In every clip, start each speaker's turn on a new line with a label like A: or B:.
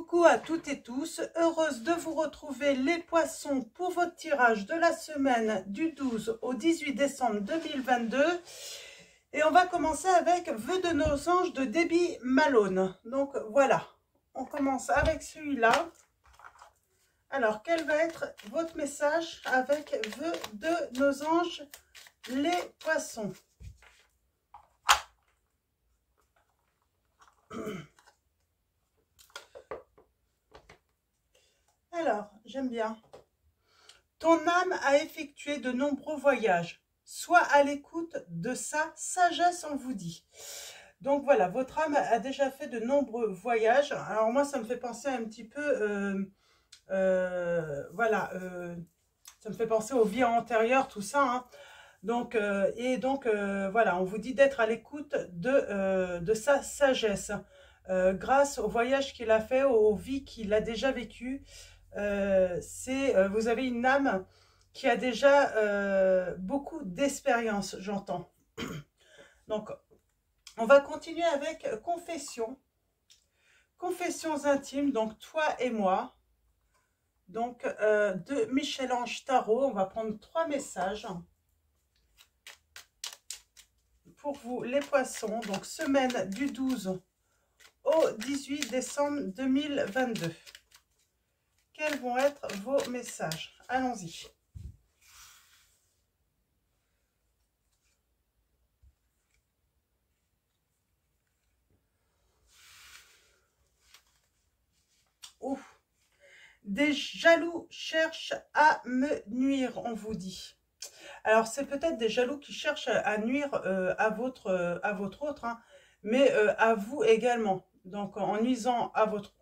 A: Coucou à toutes et tous, heureuse de vous retrouver les poissons pour votre tirage de la semaine du 12 au 18 décembre 2022. Et on va commencer avec Vœux de nos anges de Debbie Malone. Donc voilà, on commence avec celui-là. Alors, quel va être votre message avec Vœux de nos anges, les poissons? Alors, j'aime bien. Ton âme a effectué de nombreux voyages. Sois à l'écoute de sa sagesse, on vous dit. Donc voilà, votre âme a déjà fait de nombreux voyages. Alors moi, ça me fait penser un petit peu, voilà, ça me fait penser aux vies antérieures, tout ça. Hein. Donc, voilà, on vous dit d'être à l'écoute de sa sagesse. Grâce au voyage qu'il a fait, aux vies qu'il a déjà vécues. Vous avez une âme qui a déjà beaucoup d'expérience, j'entends. Donc, on va continuer avec confession. Confessions intimes, donc toi et moi. Donc, de Michel-Ange Tarot, on va prendre 3 messages. Pour vous, les poissons, donc semaine du 12 au 18 décembre 2022. Quels vont être vos messages? Allons-y. Ouf. Des jaloux cherchent à me nuire, on vous dit. Alors, c'est peut-être des jaloux qui cherchent à nuire à votre autre, hein, mais à vous également. Donc, en nuisant à votre...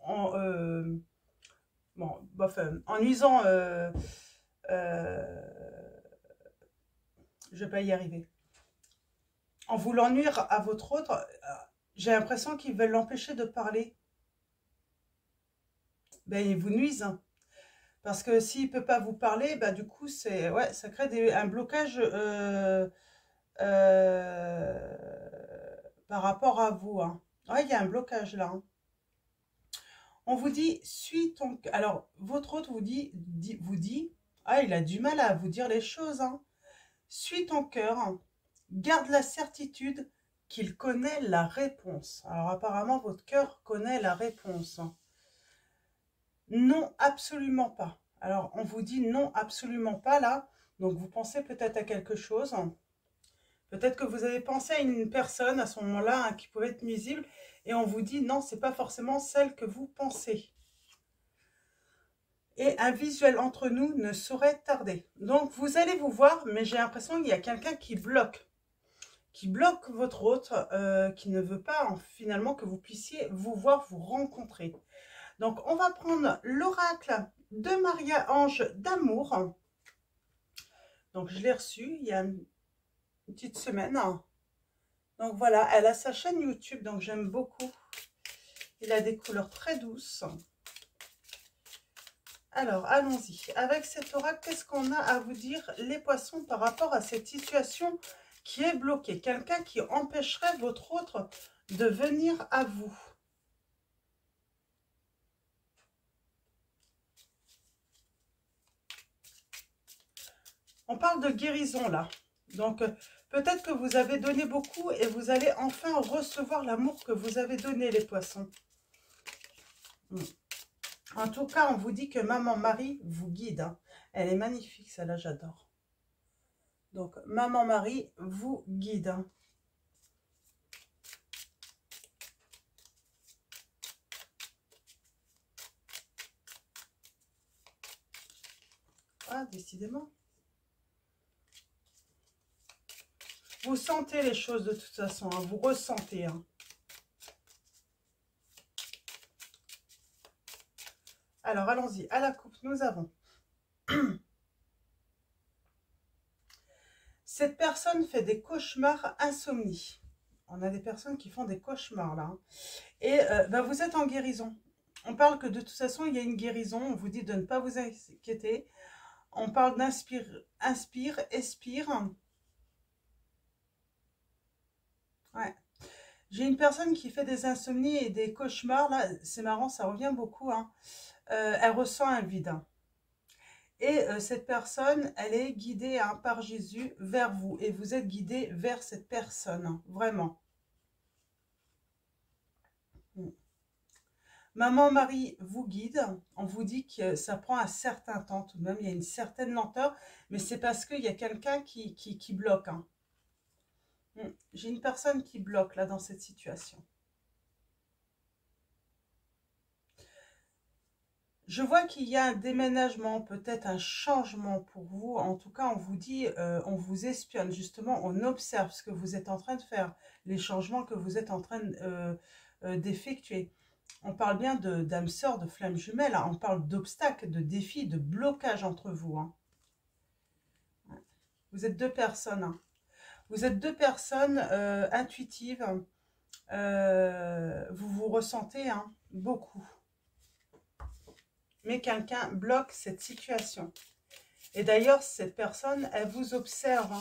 A: bon, bof, en nuisant... je vais pas y arriver. En voulant nuire à votre autre, j'ai l'impression qu'ils veulent l'empêcher de parler. Ben, ils vous nuisent. Hein. Parce que s'il ne peut pas vous parler, bah, du coup, ouais, ça crée un blocage par rapport à vous. Hein. Ouais, il y a un blocage là. Hein. On vous dit, suis ton... Alors, votre autre vous dit, ah, il a du mal à vous dire les choses. Hein. Suis ton cœur, hein. Garde la certitude qu'il connaît la réponse. Alors, apparemment, votre cœur connaît la réponse. Hein. Non, absolument pas. Alors, on vous dit non, absolument pas là. Donc, vous pensez peut-être à quelque chose. Peut-être que vous avez pensé à une personne à ce moment-là hein, qui pouvait être nuisible. Et on vous dit non, c'est pas forcément celle que vous pensez. Et un visuel entre nous ne saurait tarder. Donc, vous allez vous voir, mais j'ai l'impression qu'il y a quelqu'un qui bloque. Qui bloque votre autre, qui ne veut pas finalement que vous puissiez vous voir, vous rencontrer. Donc, on va prendre l'oracle de Maria-Ange d'amour. Donc, je l'ai reçu il y a une petite semaine. Donc, voilà, elle a sa chaîne YouTube, donc j'aime beaucoup. Il a des couleurs très douces. Alors, allons-y. Avec cet oracle, qu'est-ce qu'on a à vous dire, les poissons, par rapport à cette situation qui est bloquée? Quelqu'un qui empêcherait votre autre de venir à vous. On parle de guérison là. Donc, peut-être que vous avez donné beaucoup et vous allez enfin recevoir l'amour que vous avez donné, les poissons. En tout cas, on vous dit que Maman Marie vous guide. Hein. Elle est magnifique, celle-là, j'adore. Donc, Maman Marie vous guide. Hein. Ah, décidément. Vous sentez les choses de toute façon, hein, vous ressentez. Hein. Alors, allons-y. À la coupe, nous avons... Cette personne fait des cauchemars insomnie. On a des personnes qui font des cauchemars, là. Hein. Et vous êtes en guérison. On parle que de toute façon, il y a une guérison. On vous dit de ne pas vous inquiéter. On parle d'inspire, inspire, expire. Ouais. J'ai une personne qui fait des insomnies et des cauchemars. Là, c'est marrant, ça revient beaucoup, hein. Elle ressent un vide, hein. Et cette personne, elle est guidée, hein, par Jésus vers vous. Et vous êtes guidé vers cette personne, hein, vraiment. Maman Marie vous guide. On vous dit que ça prend un certain temps tout de même. Il y a une certaine lenteur. Mais c'est parce qu'il y a quelqu'un qui bloque, hein. J'ai une personne qui bloque là dans cette situation. Je vois qu'il y a un déménagement, peut-être un changement pour vous. En tout cas, on vous dit, on vous espionne. Justement, on observe ce que vous êtes en train de faire, les changements que vous êtes en train d'effectuer. On parle bien d'âme sœur, de flamme jumelle, hein. On parle d'obstacles, de défis, de blocages entre vous, hein. Vous êtes deux personnes, hein. Vous êtes deux personnes intuitives. Vous vous ressentez, hein, beaucoup. Mais quelqu'un bloque cette situation. Et d'ailleurs, cette personne, elle vous observe, hein.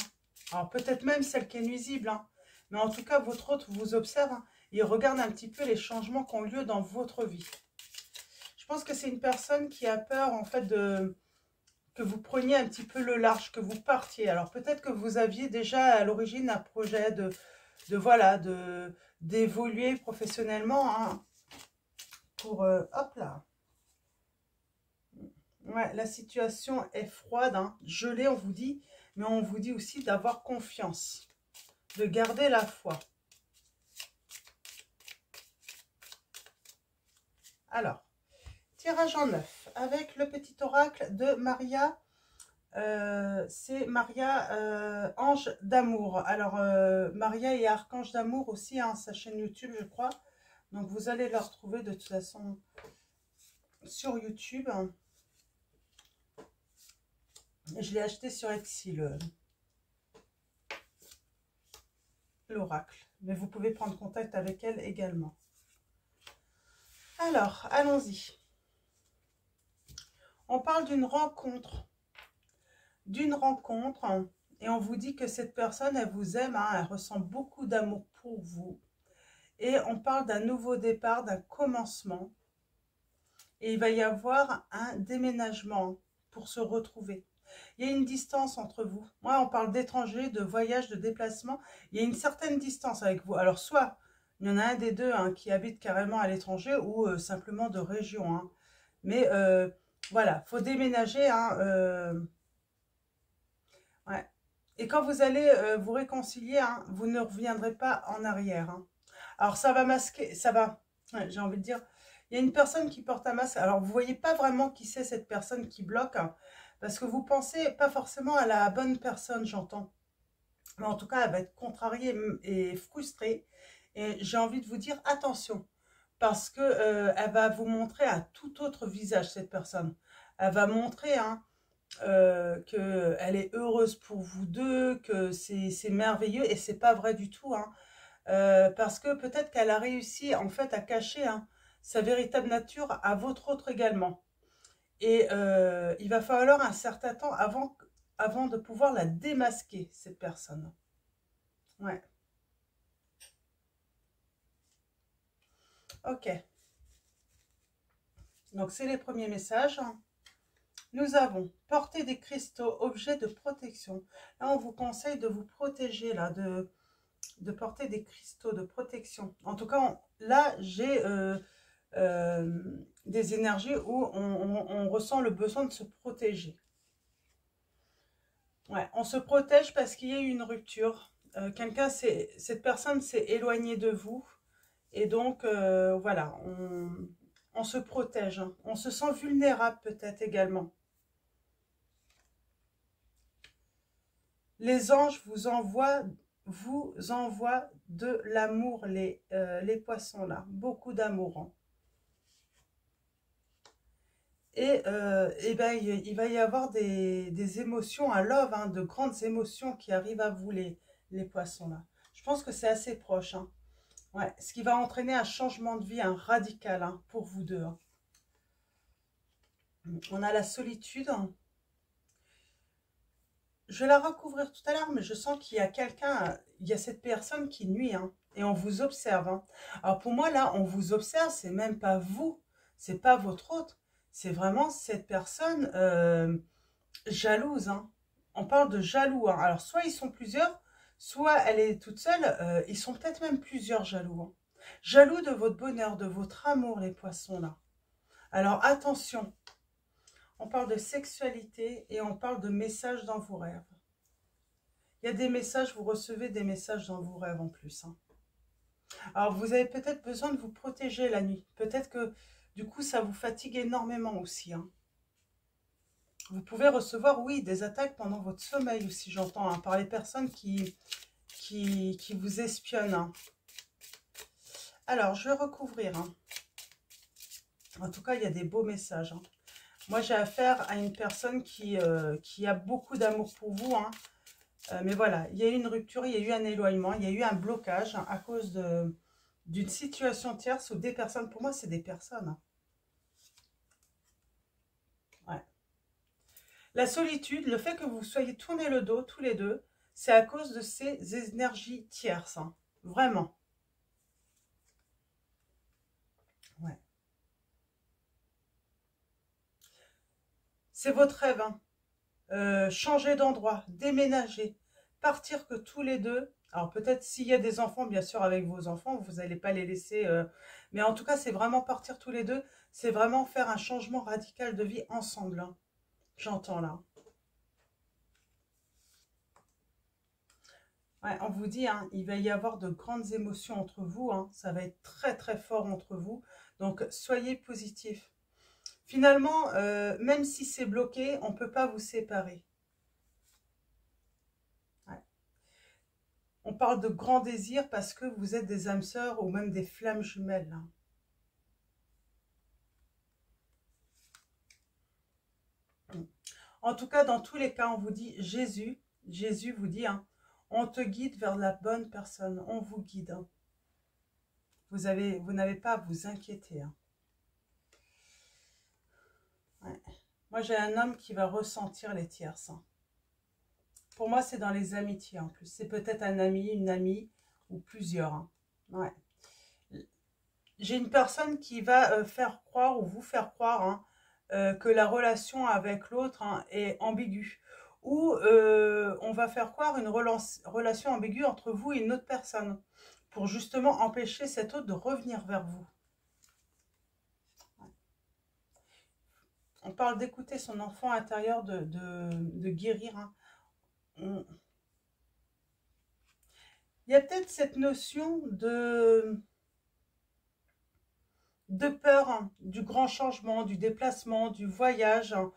A: Alors peut-être même celle qui est nuisible, hein. Mais en tout cas, votre autre vous observe, hein, et regarde un petit peu les changements qui ont lieu dans votre vie. Je pense que c'est une personne qui a peur, en fait, que vous preniez un petit peu le large, que vous partiez. Alors peut-être que vous aviez déjà à l'origine un projet voilà, d'évoluer professionnellement, hein, pour, hop là. Ouais, la situation est froide, hein, gelée, on vous dit, mais on vous dit aussi d'avoir confiance, de garder la foi. Alors, tirage en 9, avec le petit oracle de Maria. C'est Maria, ange d'amour. Alors, Maria et archange d'amour aussi, hein, sa chaîne YouTube, je crois. Donc, vous allez la retrouver de toute façon sur YouTube. Je l'ai acheté sur Etsy, l'oracle. Mais vous pouvez prendre contact avec elle également. Alors, allons-y. On parle d'une rencontre. Et on vous dit que cette personne, elle vous aime, hein, elle ressent beaucoup d'amour pour vous. Et on parle d'un nouveau départ, d'un commencement. Et il va y avoir un déménagement pour se retrouver. Il y a une distance entre vous. Moi, on parle d'étrangers, de voyage, de déplacement. Il y a une certaine distance avec vous. Alors, soit il y en a un des deux, hein, qui habite carrément à l'étranger ou simplement de région, hein. Mais voilà, il faut déménager, hein, ouais. Et quand vous allez vous réconcilier, hein, vous ne reviendrez pas en arrière, hein. Alors, ça va masquer, ça va, ouais, j'ai envie de dire, il y a une personne qui porte un masque. Alors, vous ne voyez pas vraiment qui c'est cette personne qui bloque, hein, parce que vous pensez pas forcément à la bonne personne, j'entends. Mais en tout cas, elle va être contrariée et frustrée. Et j'ai envie de vous dire, attention, parce que elle va vous montrer un tout autre visage, cette personne. Elle va montrer, hein, qu'elle est heureuse pour vous deux, que c'est merveilleux, et c'est pas vrai du tout, hein. Parce que peut-être qu'elle a réussi en fait à cacher, hein, sa véritable nature à votre autre également. Et il va falloir un certain temps avant de pouvoir la démasquer, cette personne. Ouais. Ok. Donc, c'est les premiers messages. Nous avons porté des cristaux, objets de protection. Là, on vous conseille de vous protéger, là, de porter des cristaux de protection. En tout cas, là, j'ai des énergies où on ressent le besoin de se protéger. Ouais, on se protège parce qu'il y a eu une rupture. Cette personne s'est éloignée de vous. Et donc, voilà, on se protège, hein. On se sent vulnérable peut-être également. Les anges vous envoient de l'amour, les poissons là. Beaucoup d'amour, hein. Et ben, il va y avoir des émotions, un love, hein, de grandes émotions qui arrivent à vous, les poissons là. Je pense que c'est assez proche, hein. Ouais, ce qui va entraîner un changement de vie, un radical, hein, pour vous deux, hein. On a la solitude. je vais la recouvrir tout à l'heure, mais je sens qu'il y a quelqu'un, il y a cette personne qui nuit, hein, et on vous observe. Hein. Alors pour moi, là, on vous observe, c'est même pas vous, c'est pas votre hôte, c'est vraiment cette personne jalouse. Hein. On parle de jaloux. Hein. Alors soit ils sont plusieurs, soit elle est toute seule, ils sont peut-être même plusieurs jaloux. Hein. Jaloux de votre bonheur, de votre amour, les poissons, là. Alors attention, on parle de sexualité et on parle de messages dans vos rêves. Il y a des messages, vous recevez des messages dans vos rêves en plus. Hein. Alors, vous avez peut-être besoin de vous protéger la nuit. Peut-être que, du coup, ça vous fatigue énormément aussi. Hein. Vous pouvez recevoir, oui, des attaques pendant votre sommeil aussi, j'entends, hein, par les personnes qui vous espionnent. Hein. Alors, je vais recouvrir. Hein. En tout cas, il y a des beaux messages. Hein. Moi, j'ai affaire à une personne qui a beaucoup d'amour pour vous. Hein. Mais voilà, il y a eu une rupture, il y a eu un éloignement, il y a eu un blocage hein, à cause d'une situation tierce ou des personnes. Pour moi, c'est des personnes. Hein. Ouais. La solitude, le fait que vous soyez tourné le dos tous les deux, c'est à cause de ces énergies tierces. Hein. Vraiment. Ouais. C'est votre rêve. Hein. Changer d'endroit, déménager, partir que tous les deux. Alors peut-être s'il y a des enfants, bien sûr avec vos enfants, vous n'allez pas les laisser. Mais en tout cas, c'est vraiment partir tous les deux. C'est vraiment faire un changement radical de vie ensemble. Hein. J'entends là. Ouais, on vous dit, hein, il va y avoir de grandes émotions entre vous. Hein. Ça va être très très fort entre vous. Donc soyez positifs. Finalement, même si c'est bloqué, on ne peut pas vous séparer. Ouais. On parle de grands désirs parce que vous êtes des âmes sœurs ou même des flammes jumelles. Hein. En tout cas, dans tous les cas, on vous dit Jésus vous dit, hein, on te guide vers la bonne personne, on vous guide. Hein. Vous n'avez pas à vous inquiéter. Hein. Ouais. Moi, j'ai un homme qui va ressentir les tierces. Hein. Pour moi, c'est dans les amitiés en plus. C'est peut-être un ami, une amie ou plusieurs. Hein. Ouais. J'ai une personne qui va faire croire ou vous faire croire hein, que la relation avec l'autre hein, est ambiguë. Ou on va faire croire une relation ambiguë entre vous et une autre personne. Pour justement empêcher cet autre de revenir vers vous. On parle d'écouter son enfant intérieur, de guérir. Hein. Il y a peut-être cette notion de peur hein, du grand changement, du déplacement, du voyage. Hein.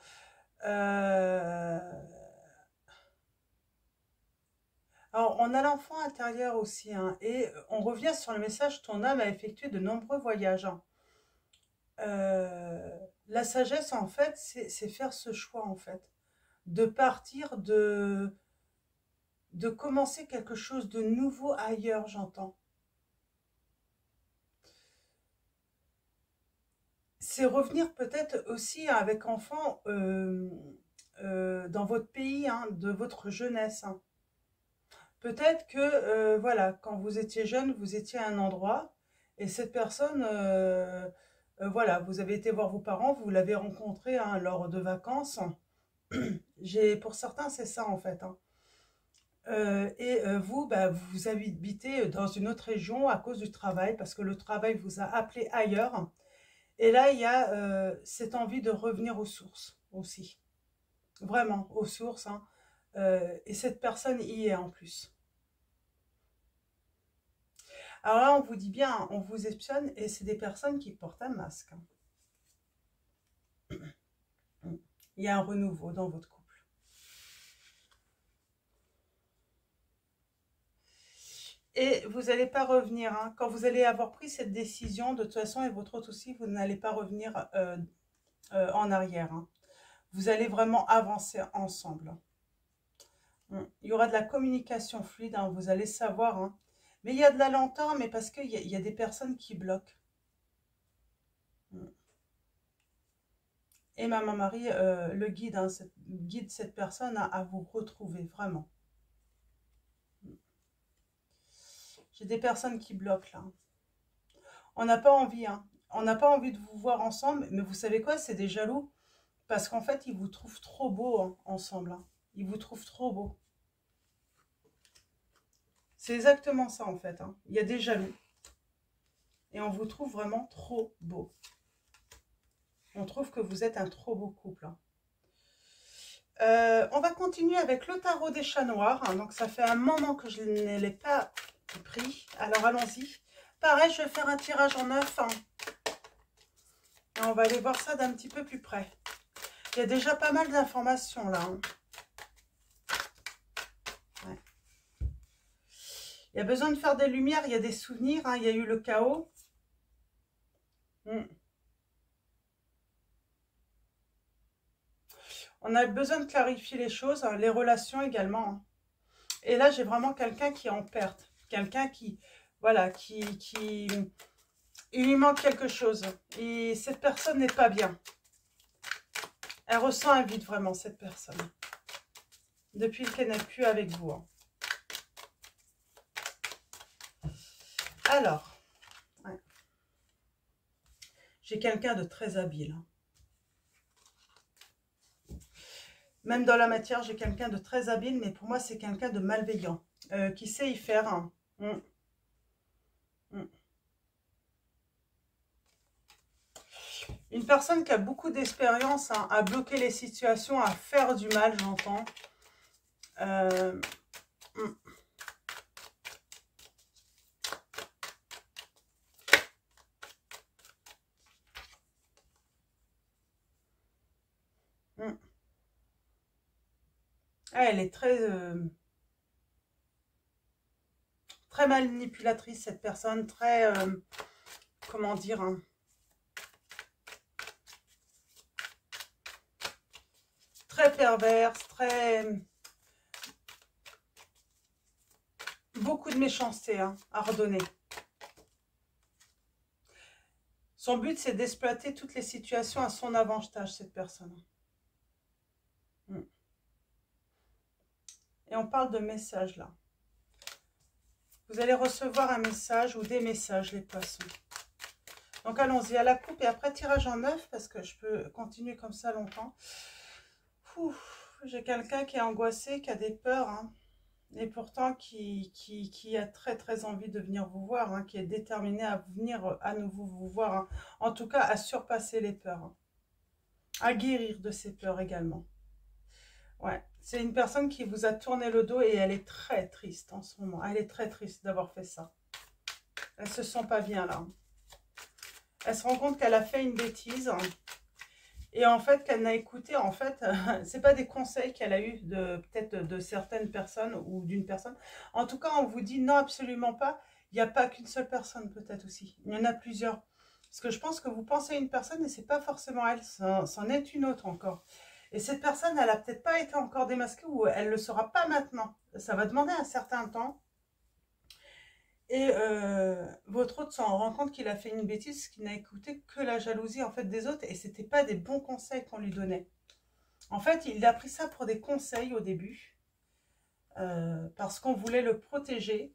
A: Alors, on a l'enfant intérieur aussi, hein, et on revient sur le message, ton âme a effectué de nombreux voyages. Hein. La sagesse, en fait, c'est faire ce choix, en fait, de partir, de commencer quelque chose de nouveau ailleurs, j'entends. C'est revenir peut-être aussi avec enfant dans votre pays, hein, de votre jeunesse. Hein. Peut-être que, voilà, quand vous étiez jeune, vous étiez à un endroit, et cette personne, voilà, vous avez été voir vos parents, vous l'avez rencontré hein, lors de vacances. Pour certains, c'est ça en fait. Hein. Vous, bah, vous habitez dans une autre région à cause du travail, parce que le travail vous a appelé ailleurs. Et là, il y a cette envie de revenir aux sources aussi. Vraiment, aux sources. Hein. Et cette personne y est en plus. Alors là, on vous dit bien, on vous espionne et c'est des personnes qui portent un masque. Il y a un renouveau dans votre couple. Et vous n'allez pas revenir. Hein. Quand vous allez avoir pris cette décision, de toute façon, et votre autre aussi, vous n'allez pas revenir en arrière. Hein. Vous allez vraiment avancer ensemble. Il y aura de la communication fluide, hein, vous allez savoir. Hein. Mais il y a de la lenteur, mais parce qu'il y a des personnes qui bloquent. Et Maman Marie le guide, hein, guide cette personne à vous retrouver, vraiment. J'ai des personnes qui bloquent là. On n'a pas envie, hein. On n'a pas envie de vous voir ensemble, mais vous savez quoi, c'est des jaloux. Parce qu'en fait, ils vous trouvent trop beaux hein, ensemble. Hein. Ils vous trouvent trop beaux. C'est exactement ça en fait. Hein. Il y a des jaloux. Et on vous trouve vraiment trop beau. On trouve que vous êtes un trop beau couple. Hein. On va continuer avec le tarot des chats noirs. Hein. Donc ça fait un moment que je ne l'ai pas pris. Alors allons-y. Pareil, je vais faire un tirage en 9. Hein. Et on va aller voir ça d'un petit peu plus près. Il y a déjà pas mal d'informations là. Hein. Ouais. Il y a besoin de faire des lumières, il y a des souvenirs. Hein. Il y a eu le chaos. On a besoin de clarifier les choses, hein, les relations également. Hein. Et là, j'ai vraiment quelqu'un qui est en perte. Quelqu'un qui, voilà, il lui manque quelque chose. Et cette personne n'est pas bien. Elle ressent un vide vraiment, cette personne. Depuis qu'elle n'est plus avec vous. Hein. Alors, ouais. J'ai quelqu'un de très habile. Hein. Même dans la matière, j'ai quelqu'un de très habile, mais pour moi, c'est quelqu'un de malveillant. Qui sait y faire. Hein. Une personne qui a beaucoup d'expérience hein, à bloquer les situations, à faire du mal, j'entends. Elle est très manipulatrice, cette personne. Très, comment dire... Hein, très perverse, très... Beaucoup de méchanceté hein, à redonner. Son but, c'est d'exploiter toutes les situations à son avantage, cette personne. Et on parle de messages, là. Vous allez recevoir un message ou des messages, les poissons. Donc, allons-y à la coupe et après, tirage en 9, parce que je peux continuer comme ça longtemps. J'ai quelqu'un qui est angoissé, qui a des peurs, hein. Et pourtant qui a très très envie de venir vous voir, hein, qui est déterminé à venir à nouveau vous voir, hein. En tout cas à surpasser les peurs, hein. À guérir de ses peurs également. Ouais, c'est une personne qui vous a tourné le dos et elle est très triste en ce moment. Elle est très triste d'avoir fait ça. Elle se sent pas bien là. Elle se rend compte qu'elle a fait une bêtise. Et en fait, qu'elle n'a écouté, en fait, c'est pas des conseils qu'elle a eu peut-être de certaines personnes ou d'une personne. En tout cas, on vous dit non, absolument pas. Il n'y a pas qu'une seule personne, peut-être aussi. Il y en a plusieurs. Parce que je pense que vous pensez à une personne et c'est pas forcément elle, c'en est une autre encore. Et cette personne, elle a peut-être pas été encore démasquée ou elle ne le sera pas maintenant. Ça va demander un certain temps. Et votre autre s'en rend compte qu'il a fait une bêtise, qu'il n'a écouté que la jalousie en fait des autres et c'était pas des bons conseils qu'on lui donnait. En fait, il a pris ça pour des conseils au début parce qu'on voulait le protéger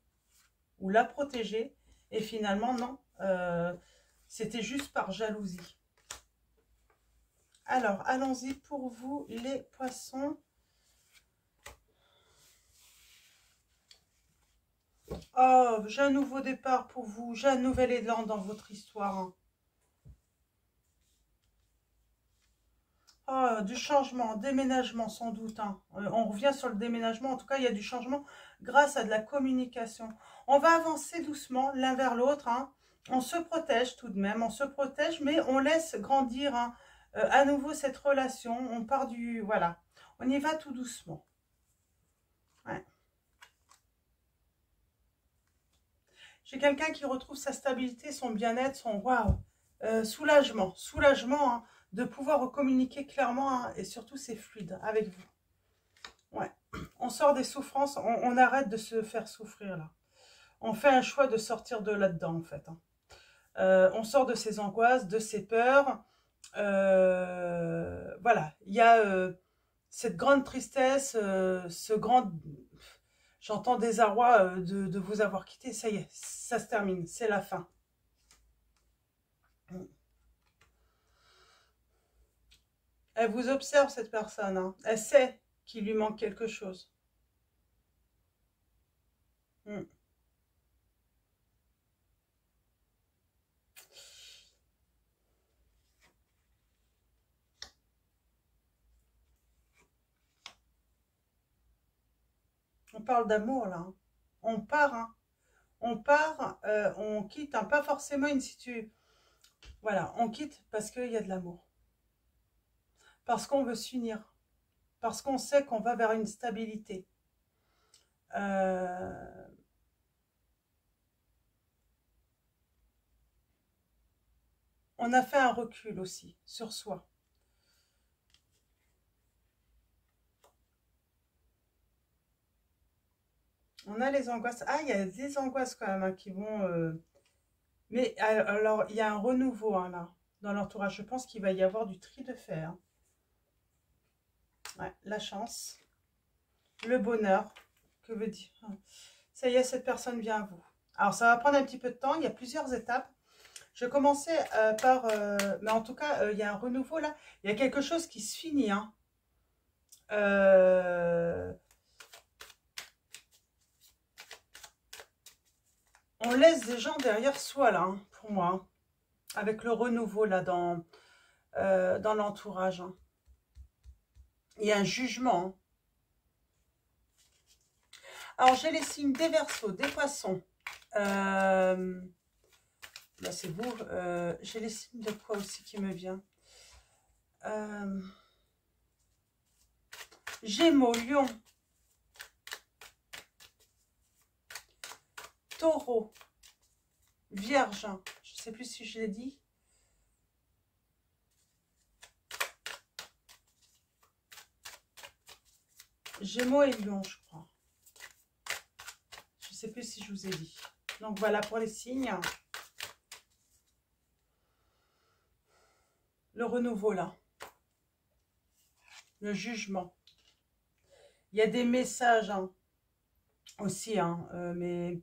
A: ou la protéger et finalement non, c'était juste par jalousie. Alors, allons-y pour vous les poissons. Oh, j'ai un nouveau départ pour vous, j'ai un nouvel élan dans votre histoire. Hein. Oh, du changement, déménagement sans doute. Hein. On revient sur le déménagement, en tout cas il y a du changement grâce à de la communication. On va avancer doucement l'un vers l'autre. Hein. On se protège tout de même, on se protège, mais on laisse grandir hein, à nouveau cette relation. On part du... Voilà, on y va tout doucement. Ouais. J'ai quelqu'un qui retrouve sa stabilité, son bien-être, son waouh, soulagement. Soulagement hein, de pouvoir communiquer clairement hein, et surtout c'est fluide avec vous. Ouais. On sort des souffrances, on arrête de se faire souffrir là. On fait un choix de sortir de là-dedans en fait. Hein. On sort de ses angoisses, de ses peurs. Voilà, il y a cette grande tristesse, ce grand, j'entends désarroi de vous avoir quitté. Ça y est, ça se termine, c'est la fin. Elle vous observe, cette personne, hein. Elle sait qu'il lui manque quelque chose. Hmm. On parle d'amour, là, hein. On part, hein. On part, on quitte, hein, pas forcément une situation. Voilà, on quitte parce qu'il y a de l'amour. Parce qu'on veut s'unir. Parce qu'on sait qu'on va vers une stabilité. On a fait un recul aussi sur soi. On a les angoisses. Ah, il y a des angoisses quand même, hein, qui vont... Mais alors, il y a un renouveau, hein, là, dans l'entourage. Je pense qu'il va y avoir du tri de fer. Hein. Ouais, la chance, le bonheur, que veut dire. Ça y est, cette personne vient à vous. Alors, ça va prendre un petit peu de temps. Il y a plusieurs étapes. Je commençais par... mais en tout cas, il y a un renouveau, là. Il y a quelque chose qui se finit, hein. On laisse des gens derrière soi, là, hein, pour moi. Hein, avec le renouveau, là, dans l'entourage. Hein. Il y a un jugement. Hein. Alors, j'ai les signes des Verseaux, des Poissons. Là, c'est vous. J'ai les signes de quoi aussi qui me vient. Gémeaux, Lion. Taureau. Vierge. Je ne sais plus si je l'ai dit. Gémeaux et Lion, je crois. Je ne sais plus si je vous ai dit. Donc, voilà pour les signes. Le renouveau, là. Le jugement. Il y a des messages, hein, aussi, hein, mais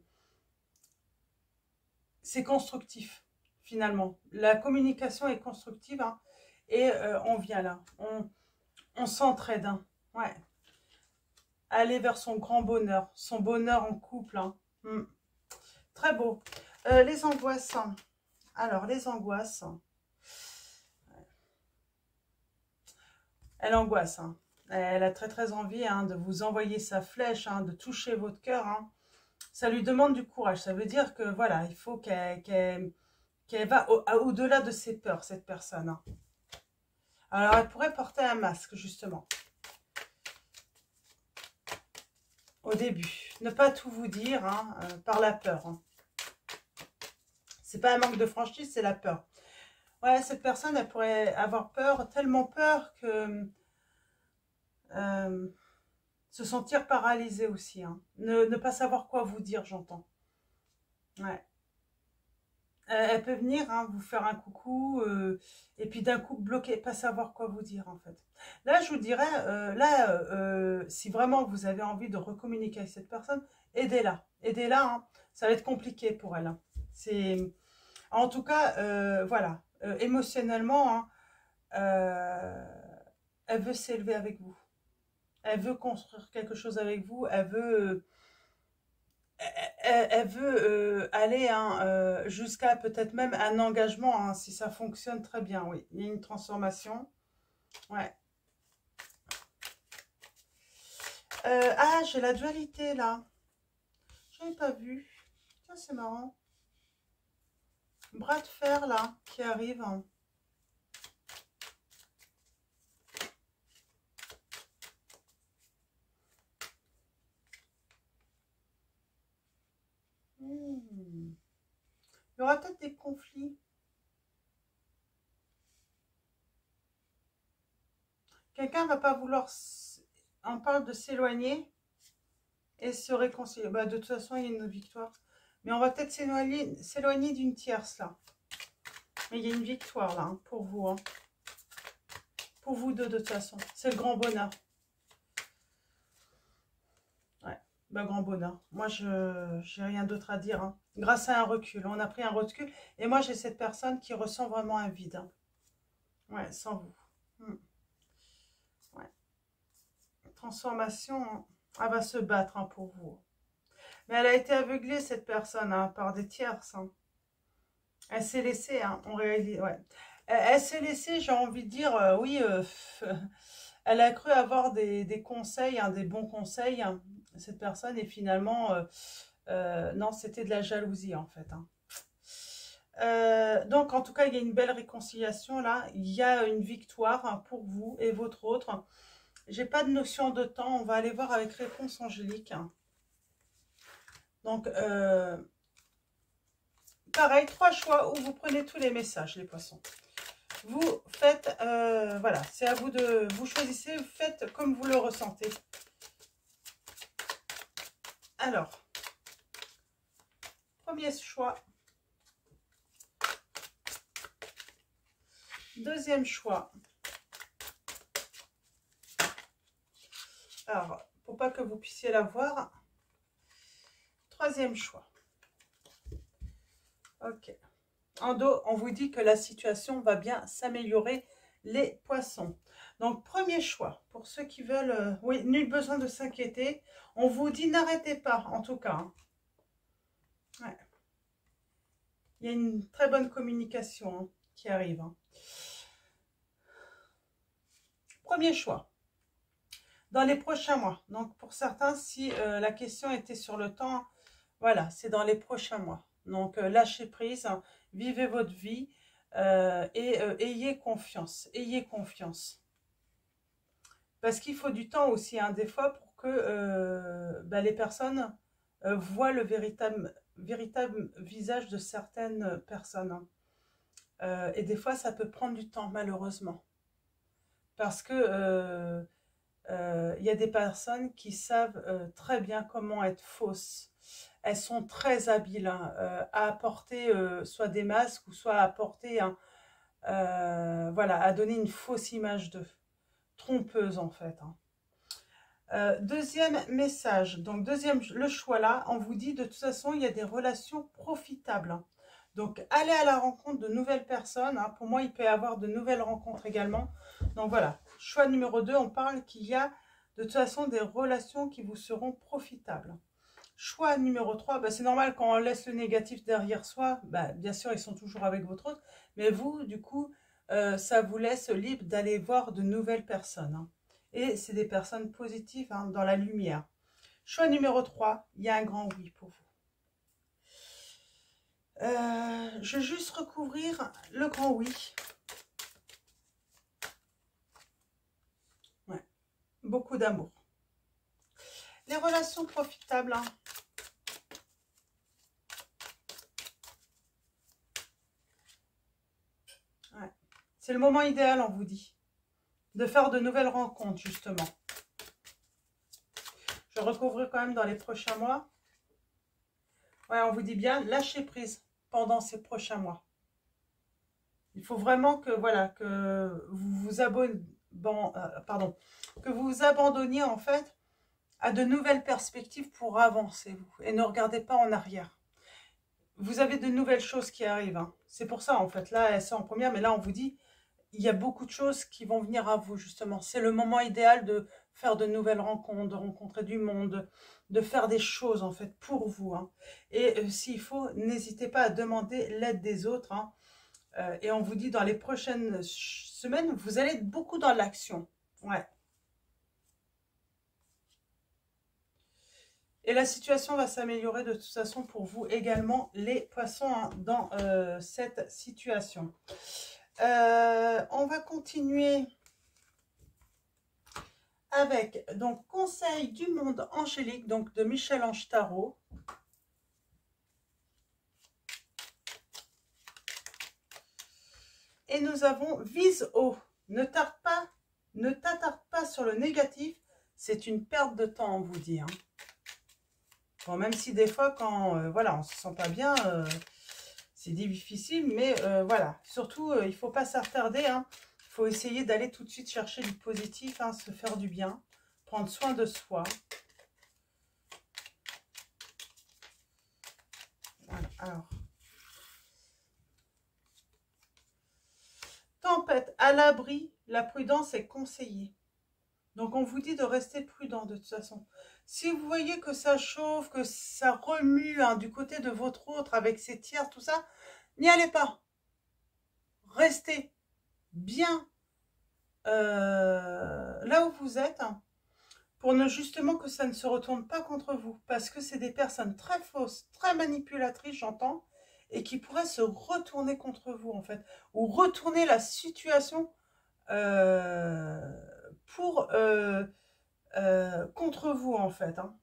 A: c'est constructif, finalement. La communication est constructive, hein, et on vient là. On s'entraide. Hein, ouais. Aller vers son bonheur en couple. Hein. Très beau. Les angoisses. Alors, les angoisses. Elle angoisse. Hein. Elle a très très envie, hein, de vous envoyer sa flèche, hein, de toucher votre cœur. Hein. Ça lui demande du courage. Ça veut dire que voilà, il faut qu'elle va au-delà de ses peurs, cette personne. Hein. Alors, elle pourrait porter un masque, justement. Au début. Ne pas tout vous dire, hein, par la peur. Hein. C'est pas un manque de franchise, c'est la peur. Ouais, cette personne, elle pourrait avoir peur, tellement peur que... se sentir paralysée aussi. Hein. Ne pas savoir quoi vous dire, j'entends. Ouais. Elle peut venir, hein, vous faire un coucou, et puis d'un coup bloquer, pas savoir quoi vous dire en fait. Là, je vous dirais, si vraiment vous avez envie de recommuniquer avec cette personne, aidez-la. Aidez-la, hein, ça va être compliqué pour elle. Hein. En tout cas, voilà, émotionnellement, hein, elle veut s'élever avec vous. Elle veut construire quelque chose avec vous. Elle veut... elle veut aller, hein, jusqu'à peut-être même un engagement, hein, si ça fonctionne très bien, oui. Il y a une transformation. Ouais. Ah, j'ai la dualité, là. Je n'avais pas vu. Tiens, c'est marrant. Bras de fer, là, qui arrive. Hein. Il y aura peut-être des conflits. Quelqu'un va pas vouloir... On parle de s'éloigner et se réconcilier. Bah, de toute façon, il y a une victoire. Mais on va peut-être s'éloigner d'une tierce, là. Mais il y a une victoire, là, hein, pour vous. Hein. Pour vous deux, de toute façon. C'est le grand bonheur. Ouais, bah, grand bonheur. Moi, je n'ai rien d'autre à dire, hein. Grâce à un recul. On a pris un recul. Et moi, j'ai cette personne qui ressent vraiment un vide, hein. Ouais, sans vous. Ouais. Transformation, hein. Elle va se battre, hein, pour vous. Mais elle a été aveuglée, cette personne, hein, par des tierces, hein. Elle s'est laissée, hein, on réalise, ouais. Elle s'est laissée, j'ai envie de dire, oui, elle a cru avoir des conseils, hein, des bons conseils, hein, cette personne, et finalement, non, c'était de la jalousie, en fait, hein. Donc, en tout cas, il y a une belle réconciliation, là. Il y a une victoire, hein, pour vous et votre autre. J'ai pas de notion de temps, on va aller voir avec réponse angélique, hein. Donc, pareil, 3 choix où vous prenez tous les messages, les poissons. Vous faites, voilà, c'est à vous de, vous choisissez, vous faites comme vous le ressentez. Alors, premier choix. Deuxième choix. Alors, pour pas que vous puissiez la voir. Troisième choix. Ok. En dos, on vous dit que la situation va bien s'améliorer, les poissons. Donc, premier choix, pour ceux qui veulent... oui, nul besoin de s'inquiéter. On vous dit n'arrêtez pas, en tout cas, hein. Ouais. Il y a une très bonne communication, hein, qui arrive, hein. Premier choix. Dans les prochains mois. Donc, pour certains, si la question était sur le temps, voilà, c'est dans les prochains mois. Donc, lâchez prise, hein, vivez votre vie et ayez confiance. Ayez confiance. Parce qu'il faut du temps aussi, hein, des fois, pour que bah, les personnes voient le véritable visage de certaines personnes, hein. Et des fois, ça peut prendre du temps, malheureusement. Parce que y a des personnes qui savent très bien comment être fausses. Elles sont très habiles, hein, à apporter soit des masques ou soit à apporter, hein, voilà, à donner une fausse image d'eux. Trompeuse, en fait, hein. Deuxième message, donc deuxième, le choix là, on vous dit de toute façon, il y a des relations profitables, hein. Donc, allez à la rencontre de nouvelles personnes, hein. Pour moi, il peut y avoir de nouvelles rencontres également. Donc, voilà. Choix numéro 2, on parle qu'il y a de toute façon des relations qui vous seront profitables. Choix numéro 3, bah, c'est normal quand on laisse le négatif derrière soi. Bah, bien sûr, ils sont toujours avec votre autre. Mais vous, du coup, ça vous laisse libre d'aller voir de nouvelles personnes, hein. Et c'est des personnes positives, hein, dans la lumière. Choix numéro 3, il y a un grand oui pour vous. Je vais juste recouvrir le grand oui. Ouais. Beaucoup d'amour. Les relations profitables, hein. Ouais. C'est le moment idéal, on vous dit, de faire de nouvelles rencontres, justement. Je recouvre quand même dans les prochains mois. Ouais, on vous dit bien, lâchez prise pendant ces prochains mois. Il faut vraiment que, voilà, que vous vous que vous vous abandonniez, en fait, à de nouvelles perspectives pour avancer, vous. Et ne regardez pas en arrière. Vous avez de nouvelles choses qui arrivent, hein. C'est pour ça, en fait. Là, elles sont en première, mais là, on vous dit, il y a beaucoup de choses qui vont venir à vous, justement. C'est le moment idéal de faire de nouvelles rencontres, de rencontrer du monde, de faire des choses, en fait, pour vous, hein. Et s'il faut, n'hésitez pas à demander l'aide des autres, hein. Et on vous dit, dans les prochaines semaines, vous allez être beaucoup dans l'action. Ouais. Et la situation va s'améliorer de toute façon pour vous également, les poissons, hein, dans cette situation. On va continuer avec, donc, Conseil du monde angélique, donc de Michel-Ange Tarot. Et nous avons vise haut. Ne t'attarde pas sur le négatif. C'est une perte de temps, on vous dit, hein. Bon, même si des fois, quand voilà, on ne se sent pas bien, c'est difficile, mais voilà. Surtout, il ne faut pas s'attarder, hein. faut essayer d'aller tout de suite chercher du positif, hein, se faire du bien, prendre soin de soi. Voilà, alors. Tempête, à l'abri, la prudence est conseillée. Donc, on vous dit de rester prudent de toute façon. Si vous voyez que ça chauffe, que ça remue hein, du côté de votre autre avec ses tiers, tout ça, n'y allez pas. Restez bien là où vous êtes hein, pour ne justement que ça ne se retourne pas contre vous. Parce que c'est des personnes très fausses, très manipulatrices, j'entends, et qui pourraient se retourner contre vous en fait. Ou retourner la situation contre vous en fait. Hein.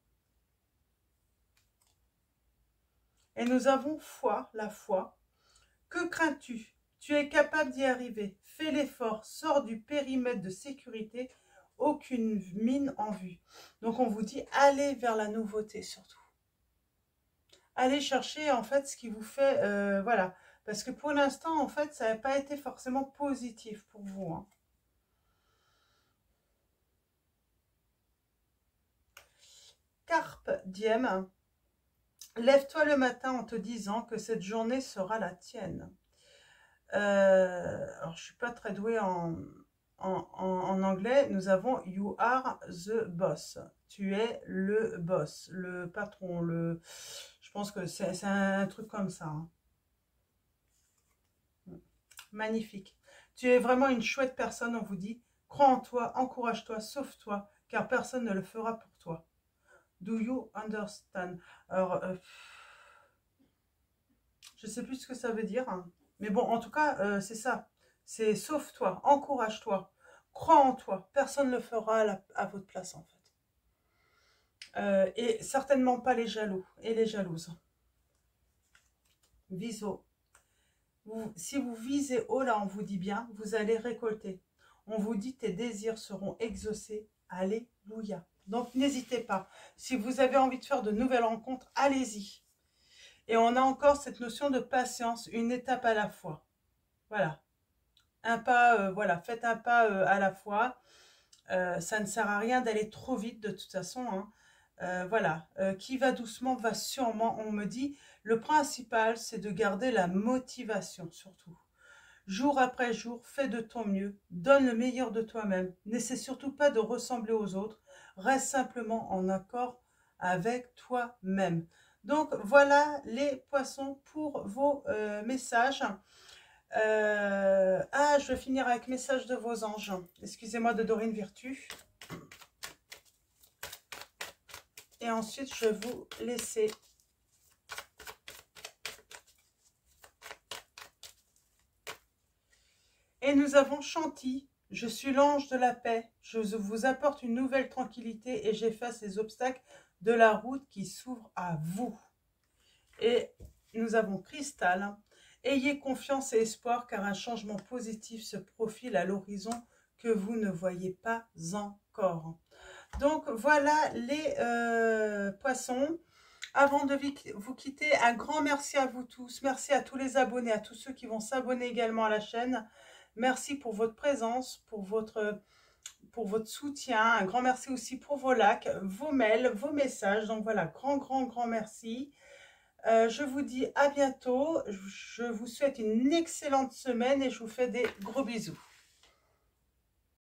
A: Et nous avons foi, la foi. Que crains-tu? Tu es capable d'y arriver. Fais l'effort, sors du périmètre de sécurité, aucune mine en vue. Donc on vous dit, allez vers la nouveauté surtout. Allez chercher en fait ce qui vous fait, voilà. Parce que pour l'instant, en fait, ça n'a pas été forcément positif pour vous. Hein. Carpe diem. Lève-toi le matin en te disant que cette journée sera la tienne. Alors, je ne suis pas très douée en anglais. Nous avons you are the boss. Tu es le boss, le patron. Je pense que c'est un truc comme ça. Hein. Magnifique. Tu es vraiment une chouette personne, on vous dit. Crois en toi, encourage-toi, sauve-toi, car personne ne le fera pour toi. Do you understand? Alors, je ne sais plus ce que ça veut dire. Hein. Mais bon, en tout cas, c'est ça. C'est sauve-toi, encourage-toi, crois en toi. Personne ne le fera à votre place, en fait. Et certainement pas les jaloux et les jalouses. Vise haut. Si vous visez haut, là, on vous dit bien, vous allez récolter. On vous dit tes désirs seront exaucés. Alléluia. Donc, n'hésitez pas. Si vous avez envie de faire de nouvelles rencontres, allez-y. Et on a encore cette notion de patience, une étape à la fois. Voilà. Un pas, voilà, faites un pas à la fois. Ça ne sert à rien d'aller trop vite de toute façon. Hein. Voilà. Qui va doucement va sûrement, on me dit. Le principal, c'est de garder la motivation surtout. Jour après jour, fais de ton mieux. Donne le meilleur de toi-même. N'essaie surtout pas de ressembler aux autres. Reste simplement en accord avec toi-même. Donc, voilà les poissons pour vos messages. Je vais finir avec message de vos anges. Excusez-moi de Dorine Virtue. Et ensuite, je vais vous laisser. Et nous avons Chanty. Je suis l'ange de la paix. Je vous apporte une nouvelle tranquillité et j'efface les obstacles de la route qui s'ouvre à vous. Et nous avons Cristal. Ayez confiance et espoir car un changement positif se profile à l'horizon que vous ne voyez pas encore. Donc voilà les poissons. Avant de vous quitter, un grand merci à vous tous. Merci à tous les abonnés, à tous ceux qui vont s'abonner également à la chaîne. Merci pour votre présence, pour votre soutien. Un grand merci aussi pour vos likes, vos mails, vos messages. Donc voilà, grand merci. Je vous dis à bientôt. Je vous souhaite une excellente semaine et je vous fais des gros bisous.